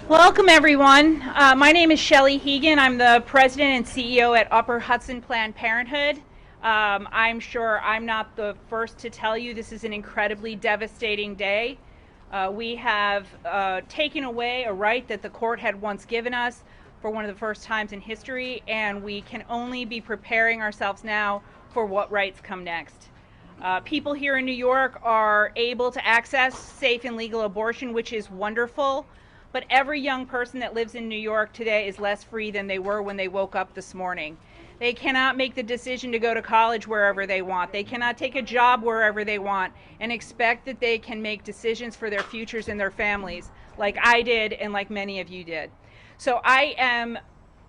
Welcome, everyone. My name is Shelley Hegan. I'm the president and CEO at Upper Hudson Planned Parenthood. I'm sure I'm not the first to tell you this is an incredibly devastating day. We have taken away a right that the court had once given us for one of the first times in history, and we can only be preparing ourselves now for what rights come next. People here in New York are able to access safe and legal abortion, which is wonderful. But every young person that lives in New York today is less free than they were when they woke up this morning. They cannot make the decision to go to college wherever they want. They cannot take a job wherever they want and expect that they can make decisions for their futures and their families like I did and like many of you did. So I am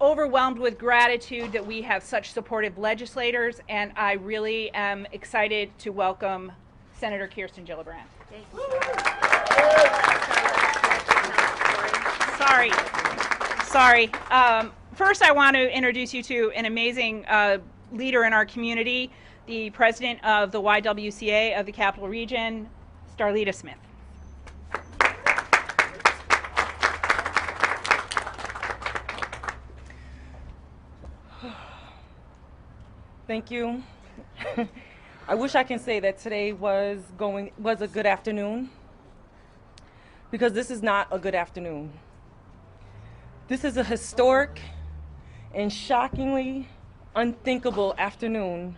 overwhelmed with gratitude that we have such supportive legislators, and I really am excited to welcome Senator Kirsten Gillibrand. Thank you. Sorry. First, I want to introduce you to an amazing leader in our community, the president of the YWCA of the Capital Region, Starlita Smith. Thank you. I wish I can say that today was a good afternoon, because this is not a good afternoon. This is a historic and shockingly unthinkable afternoon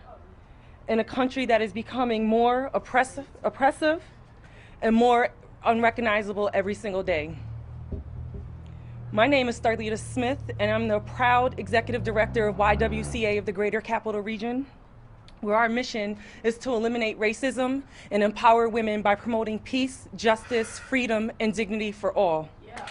in a country that is becoming more oppressive and more unrecognizable every single day. My name is Starlita Smith, and I'm the proud executive director of YWCA of the Greater Capital Region, where our mission is to eliminate racism and empower women by promoting peace, justice, freedom, and dignity for all. Yeah.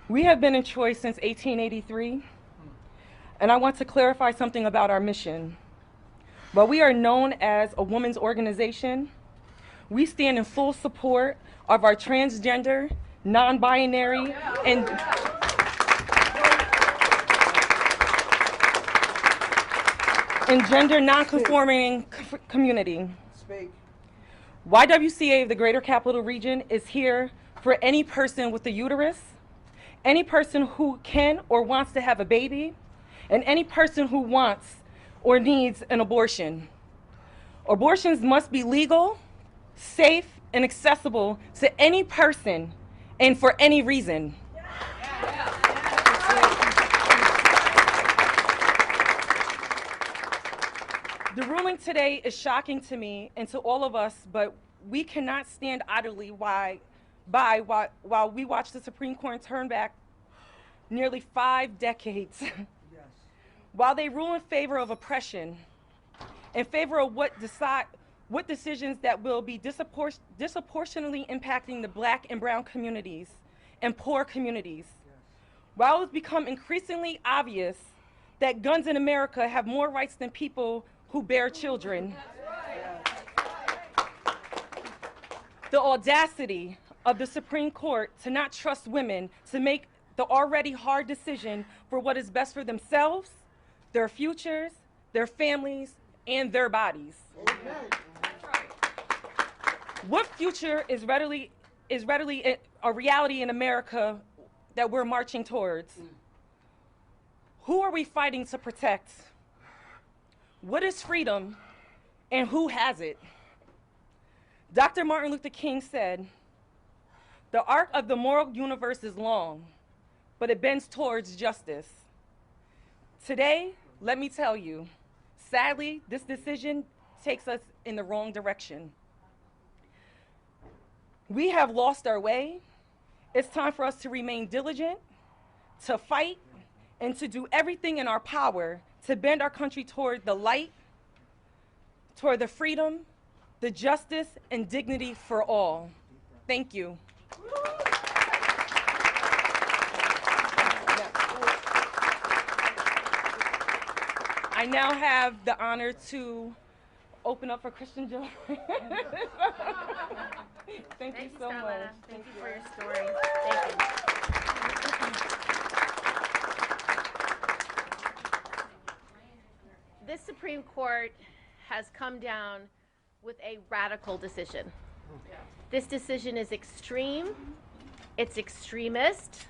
We have been in Troy since 1883, and I want to clarify something about our mission. While we are known as a women's organization, we stand in full support of our transgender, non-binary, and gender non-conforming community. YWCA of the Greater Capital Region is here for any person with a uterus, any person who can or wants to have a baby, and any person who wants or needs an abortion. Abortions must be legal, safe, and accessible to any person and for any reason. The ruling today is shocking to me and to all of us, but we cannot stand idly while we watch the Supreme Court turn back nearly 5 decades. While they rule in favor of oppression, in favor of what decisions that will be disproportionately impacting the Black and brown communities and poor communities. While it's become increasingly obvious that guns in America have more rights than people who bear children. The audacity of the Supreme Court to not trust women to make the already hard decision for what is best for themselves, their futures, their families, and their bodies. What future is readily a reality in America that we're marching towards? Who are we fighting to protect? What is freedom, and who has it? Dr. Martin Luther King said, "The arc of the moral universe is long, but it bends towards justice." Today, let me tell you, sadly, this decision takes us in the wrong direction. We have lost our way. It's time for us to remain diligent, to fight, and to do everything in our power to bend our country toward the light, toward the freedom, the justice, and dignity for all. Thank you. I now have the honor to open up for Christian Joy. Thank you so much. Thank you for your story. Thank you. This Supreme Court has come down with a radical decision. This decision is extreme, it's extremist,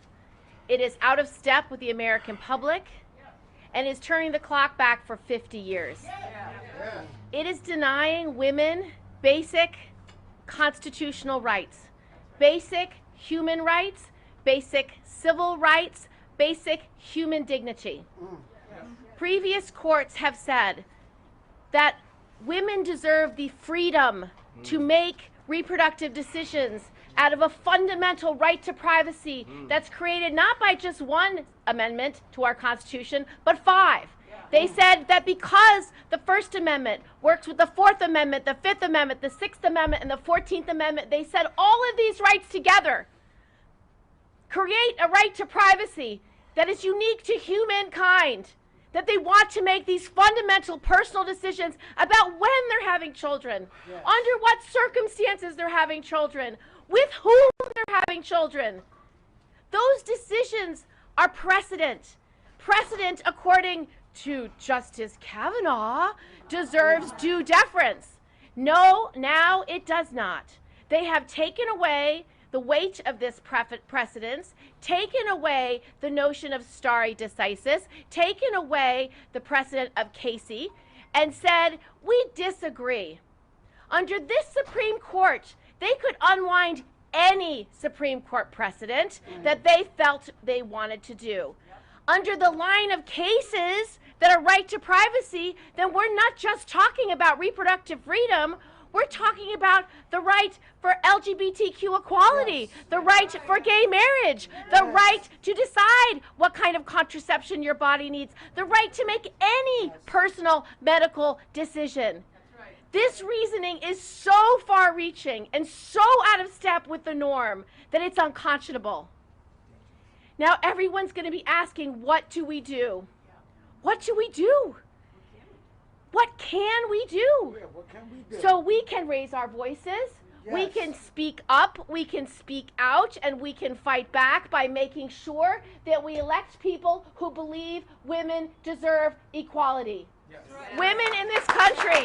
it is out of step with the American public, and is turning the clock back for 50 years. It is denying women basic constitutional rights, basic human rights, basic civil rights, basic human dignity. Previous courts have said that women deserve the freedom to make reproductive decisions out of a fundamental right to privacy that's created not by just one amendment to our Constitution, but 5. They said that because the First Amendment works with the Fourth Amendment, the Fifth Amendment, the Sixth Amendment, and the 14th Amendment, they said all of these rights together create a right to privacy that is unique to humankind, that they want to make these fundamental personal decisions about when they're having children, under what circumstances they're having children, with whom they're having children. Those decisions are precedent. Precedent, according to Justice Kavanaugh, deserves due deference. No, now it does not. They have taken away the weight of this precedence, taken away the notion of stare decisis, taken away the precedent of Casey, and said, we disagree. Under this Supreme Court, they could unwind any Supreme Court precedent that they felt they wanted to do. Under the line of cases that are right to privacy, then we're not just talking about reproductive freedom, we're talking about the right for LGBTQ equality, the right for gay marriage, the right to decide what kind of contraception your body needs, the right to make any personal medical decision. This reasoning is so far-reaching and so out of step with the norm that it's unconscionable. Now everyone's going to be asking, what do we do? What do we do? What can we do? What can we do? So we can raise our voices, we can speak up, we can speak out, and we can fight back by making sure that we elect people who believe women deserve equality. Women in this country.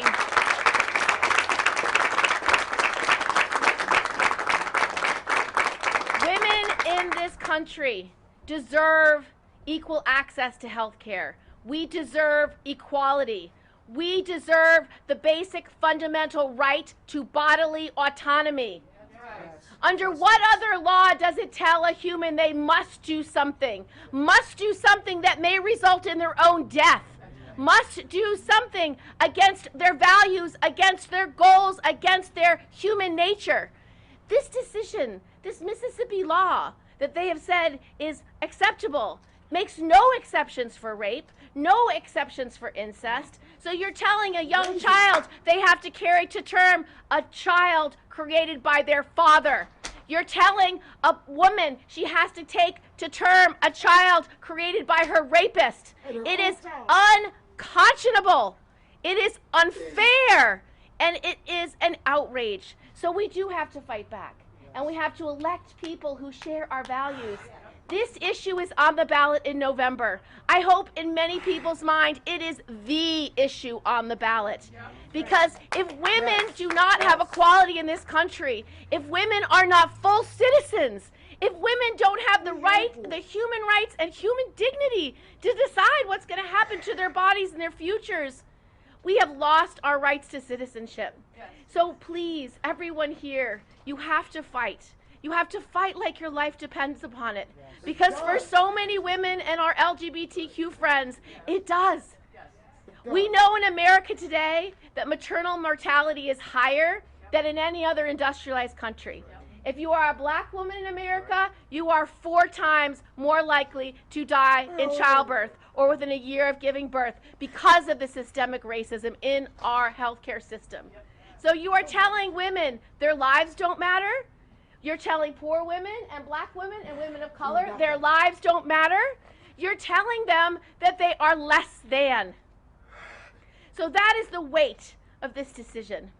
Women in this country deserve equal access to health care. We deserve equality. We deserve the basic fundamental right to bodily autonomy. Under what other law does it tell a human they must do something? Must do something that may result in their own death? Must do something against their values, against their goals, against their human nature? This decision, this Mississippi law that they have said is acceptable, makes no exceptions for rape, no exceptions for incest. So you're telling a young child they have to carry to term a child created by their father. You're telling a woman she has to take to term a child created by her rapist. It is unconscionable. It is unfair. And it is an outrage. So we do have to fight back. And we have to elect people who share our values. This issue is on the ballot in November. I hope in many people's mind it is the issue on the ballot. Because if women do not have equality in this country, if women are not full citizens, if women don't have the right, the human rights and human dignity to decide what's going to happen to their bodies and their futures, we have lost our rights to citizenship. So please, everyone here, you have to fight. You have to fight like your life depends upon it. Because for so many women and our LGBTQ friends, it does. We know in America today that maternal mortality is higher than in any other industrialized country. If you are a black woman in America, you are 4 times more likely to die in childbirth or within a year of giving birth because of the systemic racism in our healthcare system. So you are telling women their lives don't matter? You're telling poor women and black women and women of color their lives don't matter? You're telling them that they are less than. So that is the weight of this decision.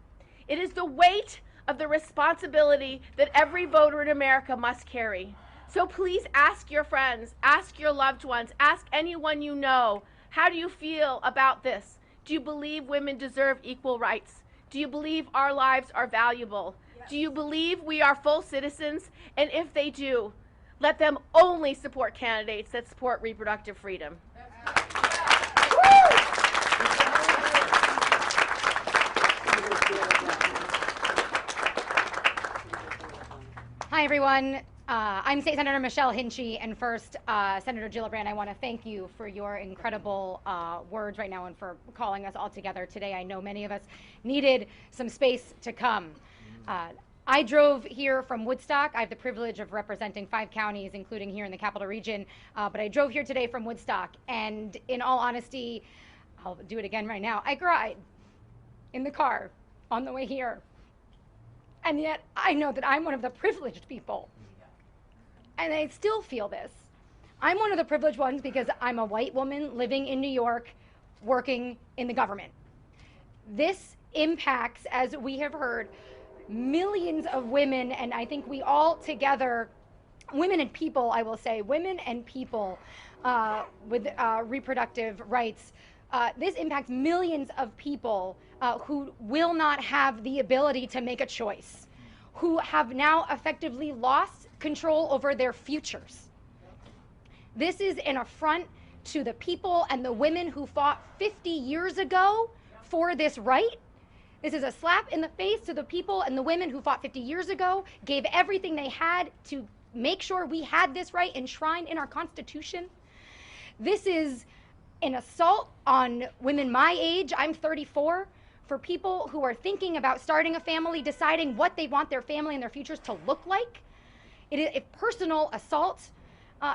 It is the weight of the responsibility that every voter in America must carry. So please ask your friends, ask your loved ones, ask anyone you know, how do you feel about this? Do you believe women deserve equal rights? Do you believe our lives are valuable? Do you believe we are full citizens? And if they do, let them only support candidates that support reproductive freedom. Hi, everyone. I'm State Senator Michelle Hinchy, and first, Senator Gillibrand, I want to thank you for your incredible words right now and for calling us all together today. I know many of us needed some space to come. I drove here from Woodstock. I have the privilege of representing 5 counties, including here in the Capital Region, but I drove here today from Woodstock, and in all honesty, I'll do it again right now, I cried in the car on the way here. And yet, I know that I'm one of the privileged people. And I still feel this. I'm one of the privileged ones because I'm a white woman living in New York, working in the government. This impacts, as we have heard, millions of women, and I think we all together, women and people, I will say, women and people with reproductive rights. This impacts millions of people who will not have the ability to make a choice, who have now effectively lost control over their futures. This is an affront to the people and the women who fought 50 years ago for this right. This is a slap in the face to the people and the women who fought 50 years ago, gave everything they had to make sure we had this right enshrined in our Constitution. This is an assault on women my age. I'm 34. For people who are thinking about starting a family, deciding what they want their family and their futures to look like. It is a personal assault,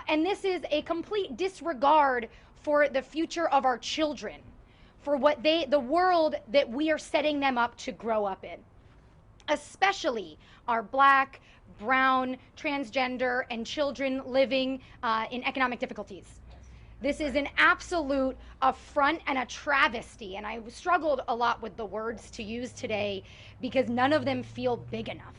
and this is a complete disregard for the future of our children, for what the world that we are setting them up to grow up in, especially our Black, brown, transgender, and children living in economic difficulties. This is an absolute affront and a travesty, and I struggled a lot with the words to use today because none of them feel big enough.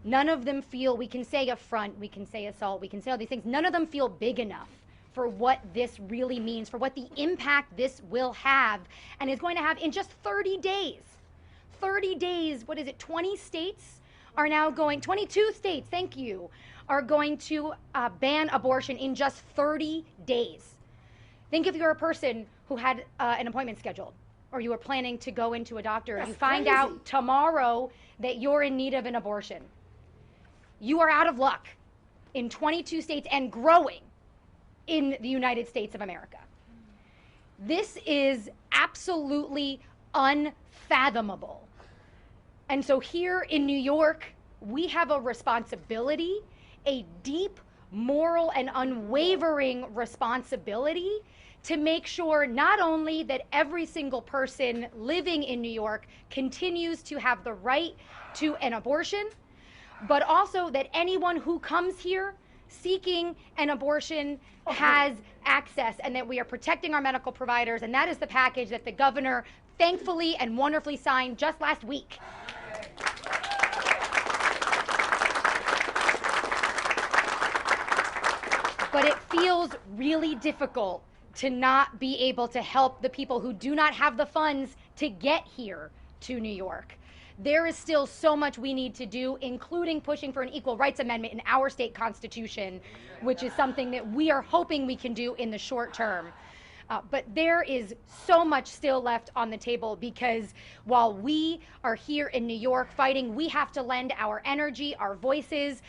None of them feel, we can say affront, we can say assault, we can say all these things. None of them feel big enough for what this really means, for what the impact this will have and is going to have in just 30 days. 30 days, what is it, 20 states are now going, 22 states, thank you, are going to ban abortion in just 30 days. Think if you're a person who had an appointment scheduled, or you were planning to go into a doctor, and you find out tomorrow that you're in need of an abortion. You are out of luck in 22 states and growing in the United States of America. This is absolutely unfathomable. And so here in New York, we have a responsibility, a deep moral and unwavering responsibility to make sure not only that every single person living in New York continues to have the right to an abortion, but also that anyone who comes here seeking an abortion has access, and that we are protecting our medical providers, and that is the package that the governor thankfully and wonderfully signed just last week. But it feels really difficult to not be able to help the people who do not have the funds to get here to New York. There is still so much we need to do, including pushing for an equal rights amendment in our state constitution, which is something that we are hoping we can do in the short term. But there is so much still left on the table, because while we are here in New York fighting, we have to lend our energy, our voices,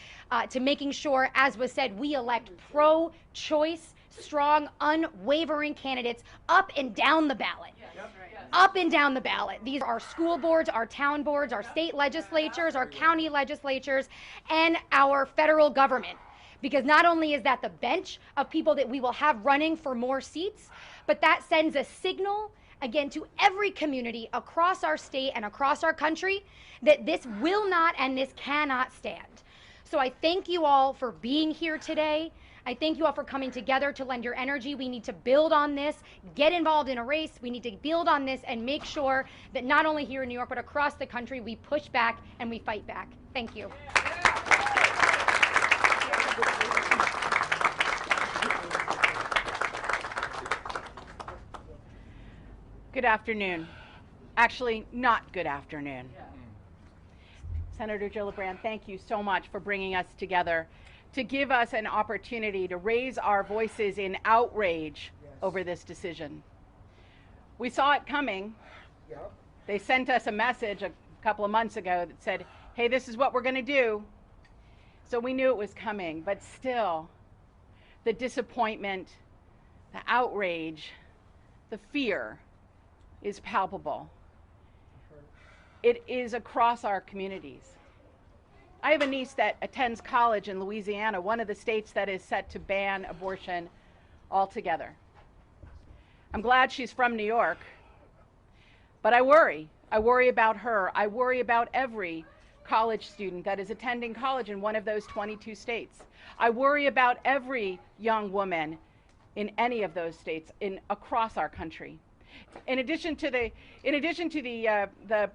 to making sure, as was said, we elect pro-choice, strong, unwavering candidates up and down the ballot. Up and down the ballot. These are our school boards, our town boards, our state legislatures, our county legislatures, and our federal government. Because not only is that the bench of people that we will have running for more seats, but that sends a signal, again, to every community across our state and across our country that this will not and this cannot stand. So I thank you all for being here today. I thank you all for coming together to lend your energy. We need to build on this, get involved in a race. We need to build on this and make sure that not only here in New York, but across the country, we push back and we fight back. Thank you. Good afternoon. Actually, not good afternoon. Senator Gillibrand, thank you so much for bringing us together to give us an opportunity to raise our voices in outrage over this decision. We saw it coming. They sent us a message a couple of months ago that said, hey, this is what we're going to do. So we knew it was coming, but still, the disappointment, the outrage, the fear is palpable. It is across our communities. I have a niece that attends college in Louisiana, one of the states that is set to ban abortion altogether. I'm glad she's from New York, but I worry. I worry about her. I worry about every college student that is attending college in one of those 22 states. I worry about every young woman in any of those states across our country. In addition to the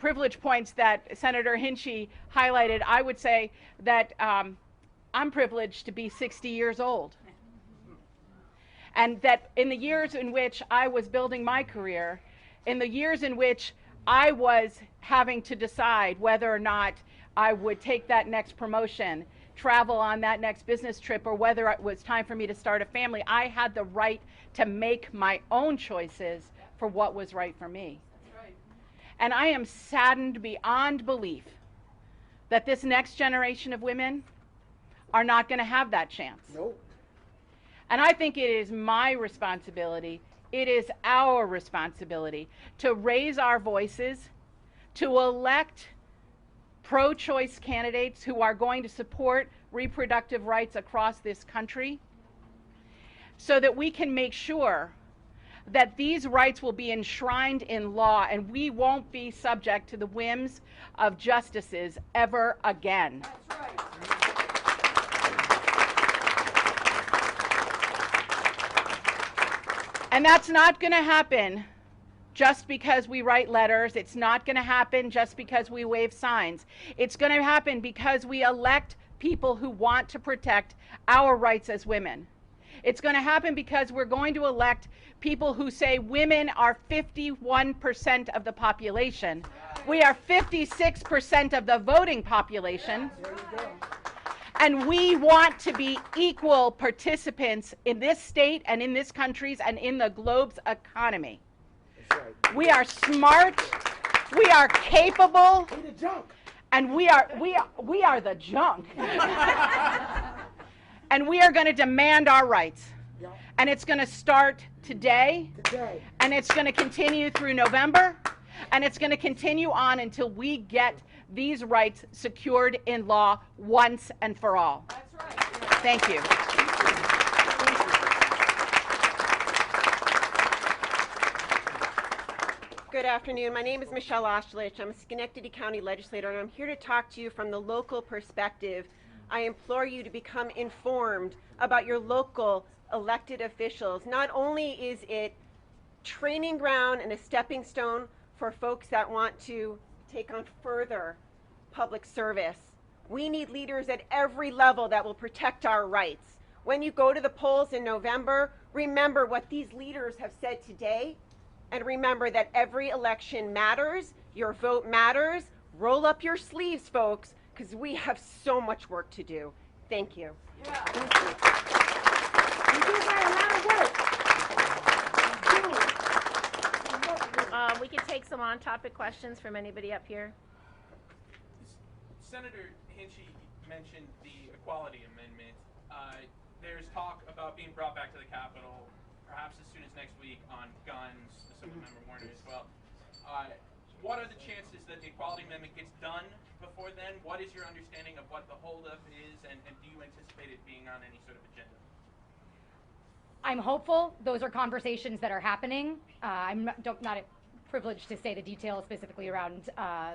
privilege points that Senator Hinchey highlighted, I would say that I'm privileged to be 60 years old. And that in the years in which I was building my career, in the years in which I was having to decide whether or not I would take that next promotion, travel on that next business trip, or whether it was time for me to start a family, I had the right to make my own choices for what was right for me. And I am saddened beyond belief that this next generation of women are not going to have that chance. Nope. And I think it is my responsibility, it is our responsibility to raise our voices, to elect pro-choice candidates who are going to support reproductive rights across this country, so that we can make sure that these rights will be enshrined in law and we won't be subject to the whims of justices ever again. That's right. And that's not going to happen just because we write letters. It's not going to happen just because we wave signs. It's going to happen because we elect people who want to protect our rights as women. It's going to happen because we're going to elect people who say women are 51% of the population. We are 56% of the voting population. And we want to be equal participants in this state and in this country's and in the globe's economy. That's right. We are smart, we are capable, We the junk. and we are the junk. And we are going to demand our rights. Yeah. And it's going to start today, Today. and it's going to continue through November, and it's going to continue on until we get these rights secured in law once and for all. That's right. Thank you. Good afternoon. My name is Michelle Oshlich. I'm a Schenectady County legislator, and I'm here to talk to you from the local perspective. I implore you to become informed about your local elected officials. Not only is it training ground and a stepping stone for folks that want to take on further public service, we need leaders at every level that will protect our rights. When you go to the polls in November, remember what these leaders have said today, and remember that every election matters, your vote matters. Roll up your sleeves, folks, because we have so much work to do. Thank you. Yeah. Thank you. You do got a lot of work. We can take some on-topic questions from anybody up here. Senator Hinchey mentioned the Equality Amendment. There's talk about being brought back to the Capitol, perhaps as soon as next week, on guns. Assemblymember Warner as well. What are the chances that the Equality Amendment gets done before then? What is your understanding of what the holdup is, and do you anticipate it being on any sort of agenda? I'm hopeful. Those are conversations that are happening. I'm not privileged to say the details specifically around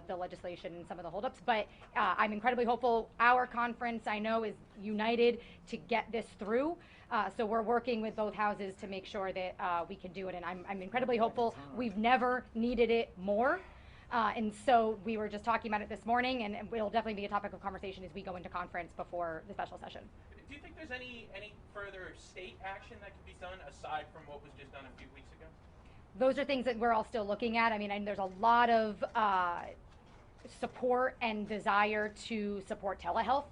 the legislation and some of the holdups, but I'm incredibly hopeful. Our conference, I know, is united to get this through. So we're working with both houses to make sure that we can do it, and I'm incredibly hopeful. We've never needed it more. And so we were just talking about it this morning, and it'll definitely be a topic of conversation as we go into conference before the special session. Do you think there's any further state action that could be done aside from what was just done a few weeks ago? those are things that we're all still looking at. I mean, and there's a lot of support and desire to support telehealth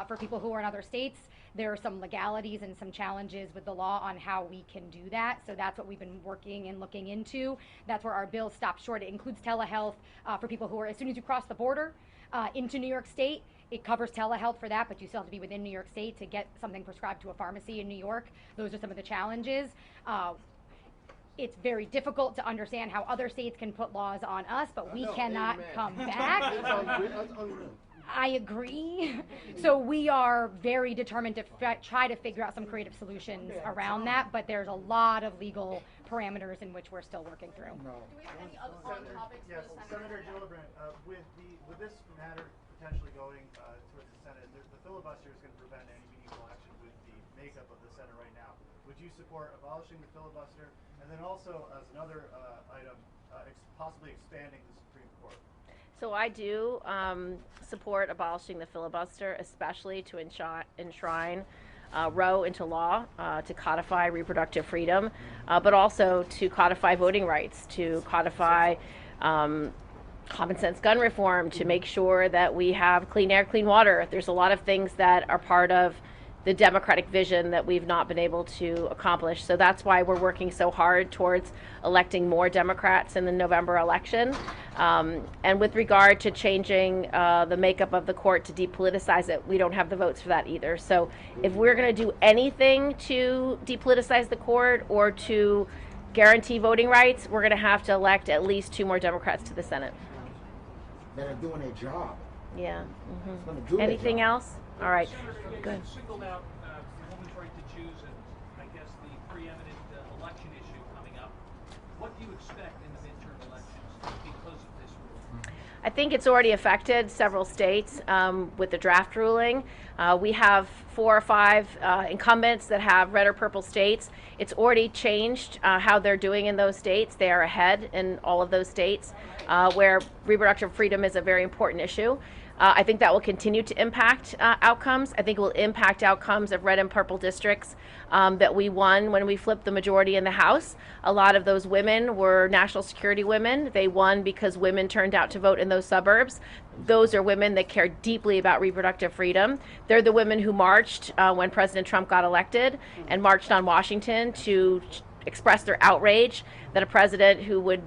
for people who are in other states. There are some legalities and some challenges with the law on how we can do that. So that's what we've been working and looking into. That's where our bill stops short. It includes telehealth for people who are, as soon as you cross the border into New York State, it covers telehealth for that, but you still have to be within New York State to get something prescribed to a pharmacy in New York. Those are some of the challenges. It's very difficult to understand how other states can put laws on us, but we cannot come back. I agree. So we are very determined to try to figure out some creative solutions around that, but there's a lot of legal parameters in which we're still working through. Do we have any other topics? Yes, Senator Gillibrand, with this matter potentially going towards the Senate, the filibuster is going to prevent any meaningful action with the makeup of the Senate right now. Would you support abolishing the filibuster, and then also as another item, possibly expanding the Supreme Court? So I do support abolishing the filibuster, especially to enshrine Roe into law, to codify reproductive freedom, but also to codify voting rights, to codify common sense gun reform, to make sure that we have clean air, clean water. There's a lot of things that are part of the democratic vision that we've not been able to accomplish. So that's why we're working so hard towards electing more Democrats in the November election. And with regard to changing the makeup of the court to depoliticize it, we don't have the votes for that either. So if we're going to do anything to depoliticize the court or to guarantee voting rights, we're going to have to elect at least 2 more Democrats to the Senate. That are doing their job. Yeah. It's gonna do their Anything job. else? All right. Good. Singled out the woman's right to choose and I guess the preeminent election issue coming up. What do you expect in the midterm elections because of this rule? I think it's already affected several states with the draft ruling. We have 4 or 5 incumbents that have red or purple states. It's already changed how they're doing in those states. They are ahead in all of those states where reproductive freedom is a very important issue. I think that will continue to impact outcomes. I think it will impact outcomes of red and purple districts that we won when we flipped the majority in the House. A lot of those women were national security women. They won because women turned out to vote in those suburbs. Those are women that care deeply about reproductive freedom. They're the women who marched when President Trump got elected and marched on Washington to express their outrage that a president who would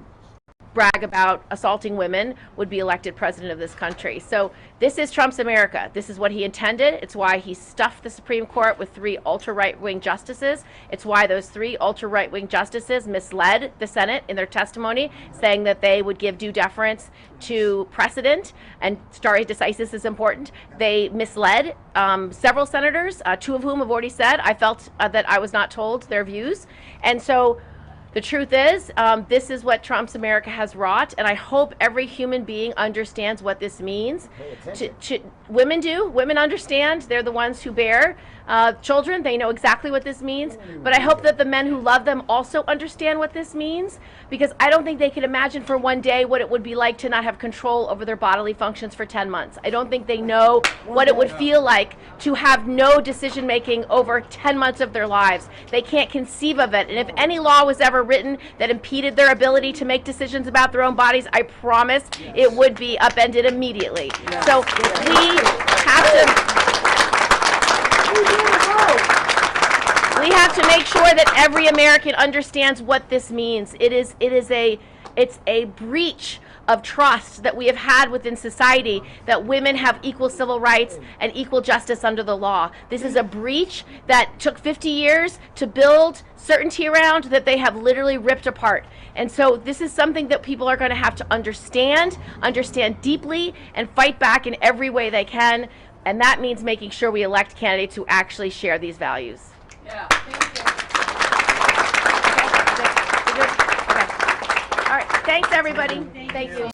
brag about assaulting women would be elected president of this country. So this is Trump's America. This is what he intended. It's why he stuffed the Supreme Court with 3 ultra-right-wing justices. It's why those 3 ultra-right-wing justices misled the Senate in their testimony, saying that they would give due deference to precedent, and stare decisis is important. They misled several senators, 2 of whom have already said, I felt that I was not told their views. And so the truth is, this is what Trump's America has wrought, and I hope every human being understands what this means. Women do. Women understand. They're the ones who bear children. They know exactly what this means. But I hope that the men who love them also understand what this means, because I don't think they can imagine for one day what it would be like to not have control over their bodily functions for 10 months. I don't think they know what it would feel like to have no decision making over 10 months of their lives. They can't conceive of it. And if any law was ever written that impeded their ability to make decisions about their own bodies, I promise it would be upended immediately. So we have to make sure that every American understands what this means. It's a breach of trust that we have had within society that women have equal civil rights and equal justice under the law. This is a breach that took 50 years to build certainty around, that they have literally ripped apart. And so this is something that people are going to have to understand deeply, and fight back in every way they can. And that means making sure we elect candidates who actually share these values. Yeah, thank you. Okay. All right. Thanks, everybody. Thank you.